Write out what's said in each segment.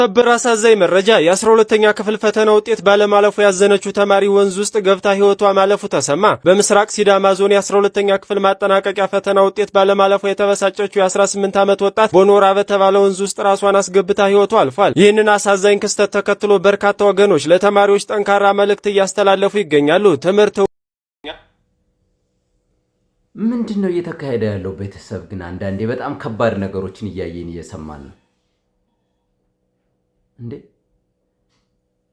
ሰበር አሳዛኝ መረጃ የ12ኛ ክፍል ፈተና ውጤት ባለማለፉ ያዘነችው ተማሪ ወንዝ ውስጥ ገብታ ህይወቷ ማለፉ ተሰማ። በምስራቅ ሲዳማ ዞን የ12ኛ ክፍል ማጠናቀቂያ ፈተና ውጤት ባለማለፉ የተበሳጨችው የ18 ዓመት ወጣት ቦኖራ በተባለ ወንዝ ውስጥ ራሷን አስገብታ ህይወቷ አልፏል። ይህንን አሳዛኝ ክስተት ተከትሎ በርካታ ወገኖች ለተማሪዎች ጠንካራ መልእክት እያስተላለፉ ይገኛሉ። ትምህርት ምንድነው እየተካሄደ ያለው? ቤተሰብ ግን አንዳንዴ በጣም ከባድ ነገሮችን እያየን እየሰማን ነው። እንዴ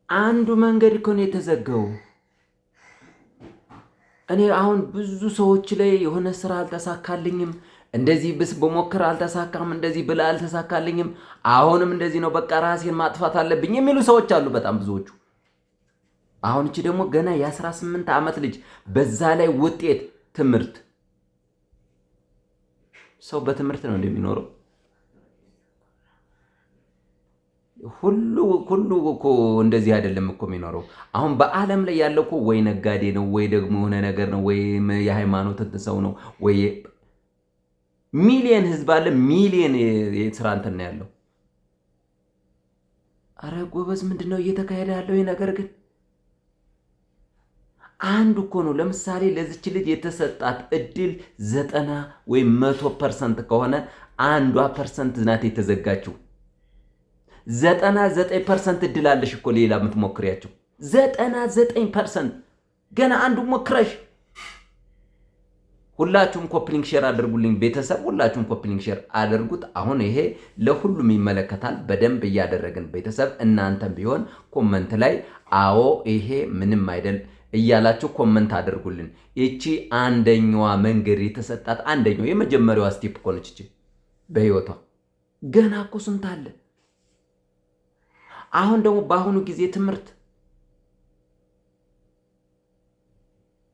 አንዱ መንገድ እኮ ነው የተዘጋው። እኔ አሁን ብዙ ሰዎች ላይ የሆነ ስራ አልተሳካልኝም፣ እንደዚህ ብስ በሞክር አልተሳካም፣ እንደዚህ ብላ አልተሳካልኝም፣ አሁንም እንደዚህ ነው በቃ ራሴን ማጥፋት አለብኝ የሚሉ ሰዎች አሉ በጣም ብዙዎቹ። አሁን እቺ ደግሞ ገና የ18 ዓመት ልጅ በዛ ላይ ውጤት ትምህርት። ሰው በትምህርት ነው እንደሚኖረው። ሁሉ እኮ እንደዚህ አይደለም እኮ የሚኖረው። አሁን በዓለም ላይ ያለው እኮ ወይ ነጋዴ ነው ወይ ደግሞ የሆነ ነገር ነው ወይ የሃይማኖት ሰው ነው ወይ ሚሊየን ህዝብ አለ። ሚሊየን የስራ እንትን ነው ያለው። አረ ጎበዝ ምንድነው እየተካሄደ ያለው? ይሄ ነገር ግን አንዱ እኮ ነው። ለምሳሌ ለዚች ልጅ የተሰጣት እድል 90 ወይ 100% ከሆነ አንዷ ፐርሰንት ናት የተዘጋችው። 99% እድል አለሽ እኮ ሌላ የምትሞክሪያቸው 99% ገና አንዱ ሞክረሽ። ሁላችሁም ኮፕሊንግ ሼር አድርጉልኝ ቤተሰብ፣ ሁላችሁም ኮፕሊንግ ሼር አድርጉት። አሁን ይሄ ለሁሉም ይመለከታል። በደንብ እያደረግን ቤተሰብ እናንተም ቢሆን ኮመንት ላይ አዎ ይሄ ምንም አይደል እያላችሁ ኮመንት አድርጉልን። እቺ አንደኛዋ መንገድ የተሰጣት አንደኛው የመጀመሪያዋ ስቴፕ እኮ ነች እቺ በህይወቷ። ገና እኮ ስንት አለ። አሁን ደግሞ በአሁኑ ጊዜ ትምህርት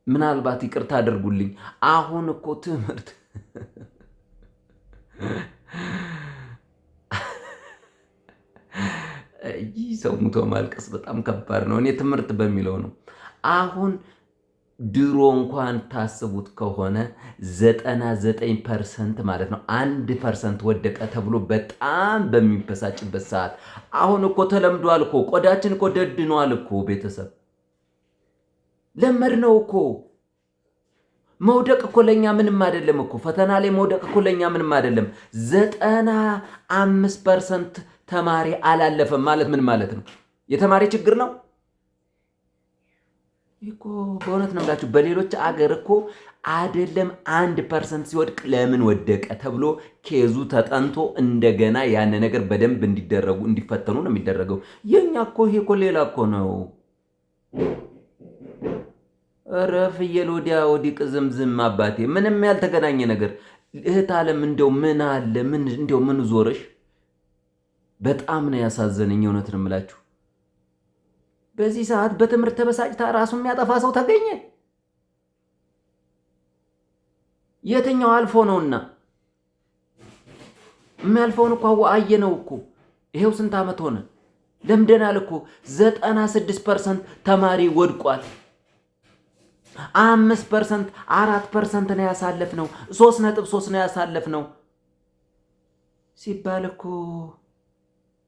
ምናልባት ይቅርታ አድርጉልኝ፣ አሁን እኮ ትምህርት ይህ ሰው ሙቶ ማልቀስ በጣም ከባድ ነው። እኔ ትምህርት በሚለው ነው። አሁን ድሮ እንኳን ታስቡት ከሆነ 99% ማለት ነው 1% ወደቀ ተብሎ በጣም በሚበሳጭበት ሰዓት አሁን እኮ ተለምዷል እኮ። ቆዳችን እኮ ደድኗል እኮ ቤተሰብ፣ ለመድነው እኮ። መውደቅ እኮ ለኛ ምንም አይደለም እኮ። ፈተና ላይ መውደቅ እኮ ለኛ ምንም አይደለም። 95% ተማሪ አላለፈም ማለት ምን ማለት ነው? የተማሪ ችግር ነው እኮ። በእውነት ነው የምላችሁ። በሌሎች አገር እኮ አይደለም 1% ሲወድቅ ለምን ወደቀ ተብሎ ኬዙ ተጠንቶ እንደገና ያን ነገር በደንብ እንዲፈተኑ ነው የሚደረገው። የኛ እኮ ይሄ እኮ ሌላ እኮ ነው። ኧረ ፍየል ወዲያ ወዲህ ቅዝምዝም አባቴ፣ ምንም ያልተገናኘ ነገር። እህት ዓለም እንደው ምን አለ እንደው ምን ዞረሽ? በጣም ነው ያሳዘነኝ። እውነት ነው የምላችሁ። በዚህ ሰዓት በትምህርት ተበሳጭታ ራሱን የሚያጠፋ ሰው ተገኘ። የትኛው አልፎ ነውና? የሚያልፈውን እኮ አየነው እኮ። ይሄው ስንት ዓመት ሆነ? ለምደናል እኮ። 96% ተማሪ ወድቋል። 5% 4% ነው ያሳለፍነው። 3.3 ነው ያሳለፍነው ሲባል እኮ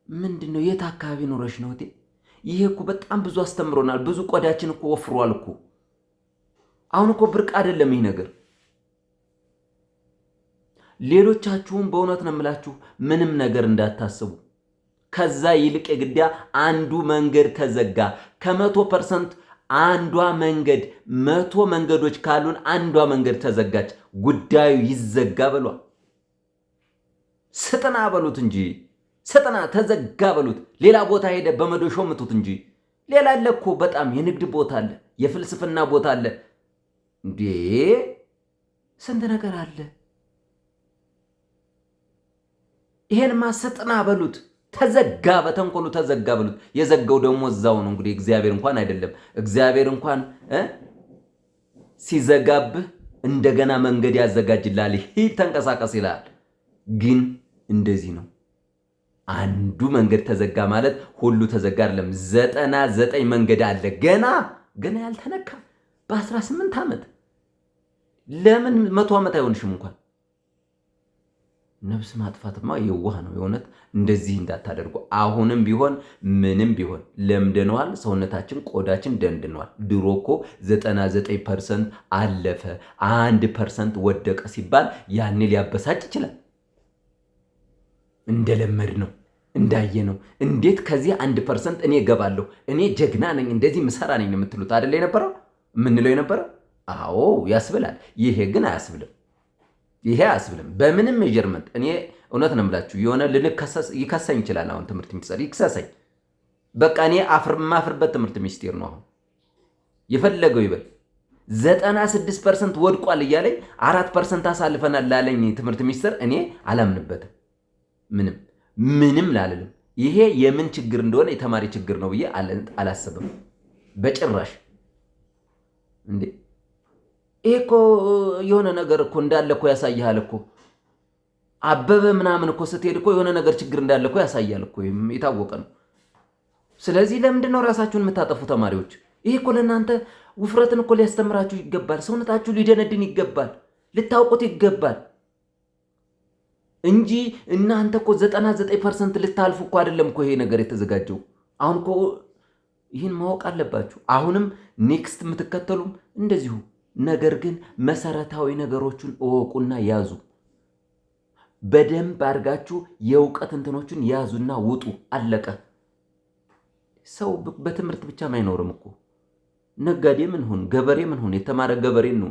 ምንድነው? የት አካባቢ ኖረሽ ነው? ይሄ እኮ በጣም ብዙ አስተምሮናል። ብዙ ቆዳችን እኮ ወፍሯል እኮ። አሁን እኮ ብርቅ አይደለም ይሄ ነገር። ሌሎቻችሁም በእውነት ነው የምላችሁ ምንም ነገር እንዳታስቡ። ከዛ ይልቅ የግዲያ አንዱ መንገድ ተዘጋ። ከ100% አንዷ መንገድ 100 መንገዶች ካሉን አንዷ መንገድ ተዘጋች። ጉዳዩ ይዘጋ በሏ። ስጥና በሉት እንጂ ሰጠና ተዘጋ በሉት። ሌላ ቦታ ሄደ በመዶሾ ምቱት እንጂ ሌላ አለ እኮ። በጣም የንግድ ቦታ አለ፣ የፍልስፍና ቦታ አለ። እንዴ ስንት ነገር አለ። ይሄንማ ሰጠና በሉት። ተዘጋ፣ በተንኮሉ ተዘጋ በሉት። የዘጋው ደግሞ እዛው ነው እንግዲህ። እግዚአብሔር እንኳን አይደለም፣ እግዚአብሔር እንኳን ሲዘጋብህ እንደገና መንገድ ያዘጋጅላል። ሂድ ተንቀሳቀስ ይላል። ግን እንደዚህ ነው። አንዱ መንገድ ተዘጋ ማለት ሁሉ ተዘጋ አይደለም። 99 መንገድ አለ ገና ያልተነካ በ18 ዓመት። ለምን 100 ዓመት አይሆንሽም እንኳን ነፍስ ማጥፋትማ የዋህ ነው የእውነት። እንደዚህ እንዳታደርጉ። አሁንም ቢሆን ምንም ቢሆን ለምደነዋል። ሰውነታችን ቆዳችን ደንድነዋል። ድሮ እኮ 99% አለፈ 1% ወደቀ ሲባል ያኔ ሊያበሳጭ ይችላል። እንደለመድ ነው እንዳየ ነው። እንዴት ከዚህ 1% እኔ እገባለሁ፣ እኔ ጀግና ነኝ፣ እንደዚህ ምሰራ ነኝ የምትሉት አይደለ የነበረው የምንለው የነበረው? አዎ ያስብላል። ይሄ ግን አያስብልም። ይሄ አያስብልም በምንም ሜጀርመንት። እኔ እውነት ነው የምላችሁ የሆነ ይከሰኝ ይችላል። አሁን ትምህርት ሚኒስቴር ይክሰሰኝ። በቃ እኔ ማፍርበት ትምህርት ሚኒስቴር ነው። አሁን የፈለገው ይበል። 96% ወድቋል እያለኝ 4% አሳልፈናል ላለኝ ትምህርት ሚኒስቴር እኔ አላምንበትም። ምንም ላልልም። ይሄ የምን ችግር እንደሆነ የተማሪ ችግር ነው ብዬ አላስብም በጭራሽ። እንዴ ይሄ እኮ የሆነ ነገር እኮ እንዳለ እኮ ያሳያል እኮ። አበበ ምናምን እኮ ስትሄድ እኮ የሆነ ነገር ችግር እንዳለ እኮ ያሳያል እኮ፣ የታወቀ ነው። ስለዚህ ለምንድን ነው ራሳችሁን የምታጠፉ ተማሪዎች? ይሄ እኮ ለእናንተ ውፍረትን እኮ ሊያስተምራችሁ ይገባል። ሰውነታችሁ ሊደነድን ይገባል፣ ልታውቁት ይገባል እንጂ እናንተ እኮ 99% ልታልፉ እኮ አይደለም እኮ ይሄ ነገር የተዘጋጀው። አሁን እኮ ይህን ማወቅ አለባችሁ። አሁንም ኔክስት የምትከተሉም እንደዚሁ። ነገር ግን መሰረታዊ ነገሮችን እወቁና ያዙ። በደንብ አድርጋችሁ የእውቀት እንትኖችን ያዙና ውጡ። አለቀ። ሰው በትምህርት ብቻ አይኖርም እኮ። ነጋዴ ምን ሁን፣ ገበሬ ምን ሁን፣ የተማረ ገበሬ ነው።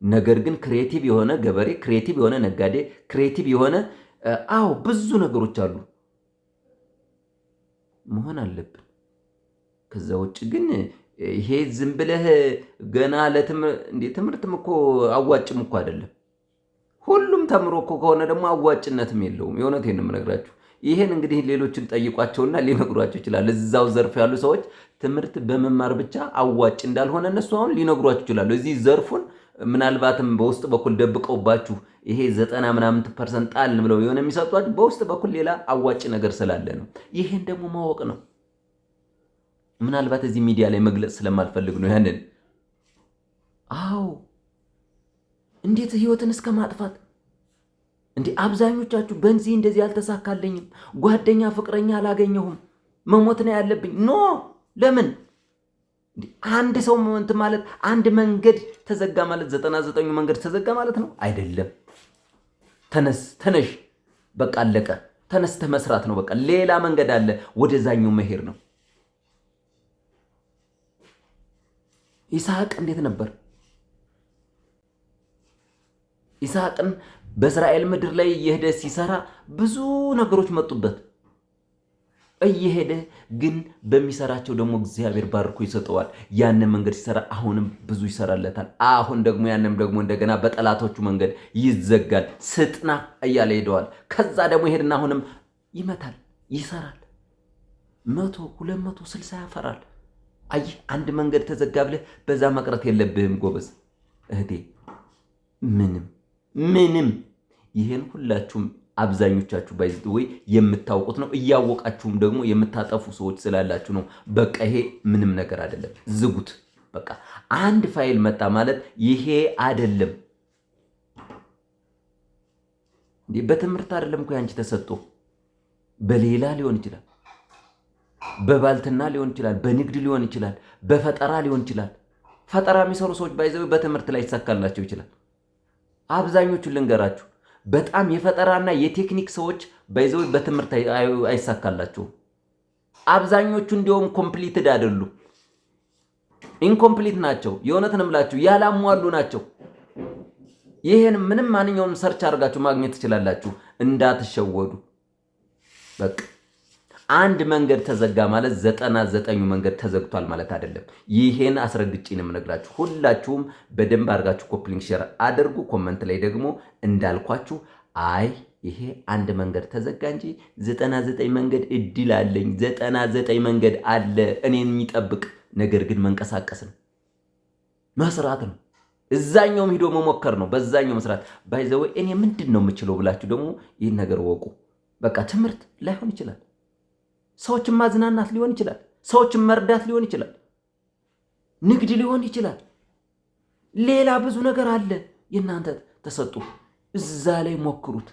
ነገር ግን ክሬቲቭ የሆነ ገበሬ፣ ክሬቲቭ የሆነ ነጋዴ፣ ክሬቲቭ የሆነ ብዙ ነገሮች አሉ መሆን አለብን። ከዛ ውጭ ግን ይሄ ዝም ብለህ ገና ትምህርትም እኮ አዋጭም እኮ አይደለም። ሁሉም ተምሮ እኮ ከሆነ ደግሞ አዋጭነትም የለውም። የእውነቴን ነው የምነግራችሁ። ይሄን እንግዲህ ሌሎችን ጠይቋቸውና ሊነግሯቸው ይችላል። እዛው ዘርፍ ያሉ ሰዎች ትምህርት በመማር ብቻ አዋጭ እንዳልሆነ እነሱ አሁን ሊነግሯችሁ ይችላሉ። እዚህ ዘርፉን ምናልባትም በውስጥ በኩል ደብቀውባችሁ ይሄ 90% ጣልን ብለው የሆነ የሚሰጧችሁ በውስጥ በኩል ሌላ አዋጭ ነገር ስላለ ነው። ይሄን ደግሞ ማወቅ ነው። ምናልባት እዚህ ሚዲያ ላይ መግለጽ ስለማልፈልግ ነው ያንን። እንዴት ህይወትን እስከ ማጥፋት እንዴ! አብዛኞቻችሁ በእንዚህ እንደዚህ አልተሳካለኝም፣ ጓደኛ ፍቅረኛ አላገኘሁም፣ መሞት ነው ያለብኝ። ኖ ለምን አንድ ሰው እንትን ማለት አንድ መንገድ ተዘጋ ማለት 99 መንገድ ተዘጋ ማለት ነው? አይደለም። ተነሽ፣ በቃ አለቀ። ተነስተህ መስራት ነው በቃ። ሌላ መንገድ አለ፣ ወደዛኛው መሄድ ነው። ይስሐቅ እንዴት ነበር? ይስሐቅን በእስራኤል ምድር ላይ እየሄደ ሲሰራ ብዙ ነገሮች መጡበት። እየሄደ ግን በሚሰራቸው ደግሞ እግዚአብሔር ባርኮ ይሰጠዋል። ያንን መንገድ ሲሰራ አሁንም ብዙ ይሰራለታል። አሁን ደግሞ ያንም ደግሞ እንደገና በጠላቶቹ መንገድ ይዘጋል። ስጥና እያለ ሄደዋል። ከዛ ደግሞ ይሄድና አሁንም ይመታል፣ ይሰራል። 100 200 60 ያፈራል። አይ አንድ መንገድ ተዘጋ ብለህ በዛ መቅረት የለብህም ጎበዝ እህቴ። ምንም ይሄን ሁላችሁም አብዛኞቻችሁ ወይ የምታውቁት ነው። እያወቃችሁም ደግሞ የምታጠፉ ሰዎች ስላላችሁ ነው። በቃ ይሄ ምንም ነገር አይደለም፣ ዝጉት። በቃ አንድ ፋይል መጣ ማለት ይሄ አይደለም። በትምህርት አይደለም እኮ ያንቺ ተሰጥቶ፣ በሌላ ሊሆን ይችላል፣ በባልትና ሊሆን ይችላል፣ በንግድ ሊሆን ይችላል፣ በፈጠራ ሊሆን ይችላል። ፈጠራ የሚሰሩ ሰዎች ባይዘው በትምህርት ላይ ይሳካላቸው ይችላል። አብዛኞቹን ልንገራችሁ፣ በጣም የፈጠራና የቴክኒክ ሰዎች ባይዘው በትምህርት አይሳካላቸውም። አብዛኞቹ እንዲያውም ኮምፕሊትድ አይደሉም፣ ኢንኮምፕሊት ናቸው። የእውነት ነው የምላችሁ፣ ያላሟሉ ናቸው። ይሄን ምንም ማንኛውም ሰርች አድርጋችሁ ማግኘት ትችላላችሁ። እንዳትሸወዱ። በቃ አንድ መንገድ ተዘጋ ማለት 99 መንገድ ተዘግቷል ማለት አይደለም። ይሄን አስረግጬ ነው የምነግራችሁ። ሁላችሁም በደንብ አድርጋችሁ ኮፒ ሊንክ ሼር አድርጉ። ኮመንት ላይ ደግሞ እንዳልኳችሁ አይ ይሄ አንድ መንገድ ተዘጋ እንጂ 99 መንገድ እድል አለኝ፣ 99 መንገድ አለ እኔን የሚጠብቅ። ነገር ግን መንቀሳቀስ ነው፣ መስራት ነው። እዛኛውም ሂዶ መሞከር ነው፣ በዛኛው መስራት። ባይዘው እኔ ምንድነው የምችለው ብላችሁ ደግሞ ይህን ነገር ወቁ። በቃ ትምህርት ላይሆን ይችላል፣ ሰዎችን ማዝናናት ሊሆን ይችላል፣ ሰዎችን መርዳት ሊሆን ይችላል፣ ንግድ ሊሆን ይችላል፣ ሌላ ብዙ ነገር አለ። የእናንተ ተሰጡ፣ እዛ ላይ ሞክሩት።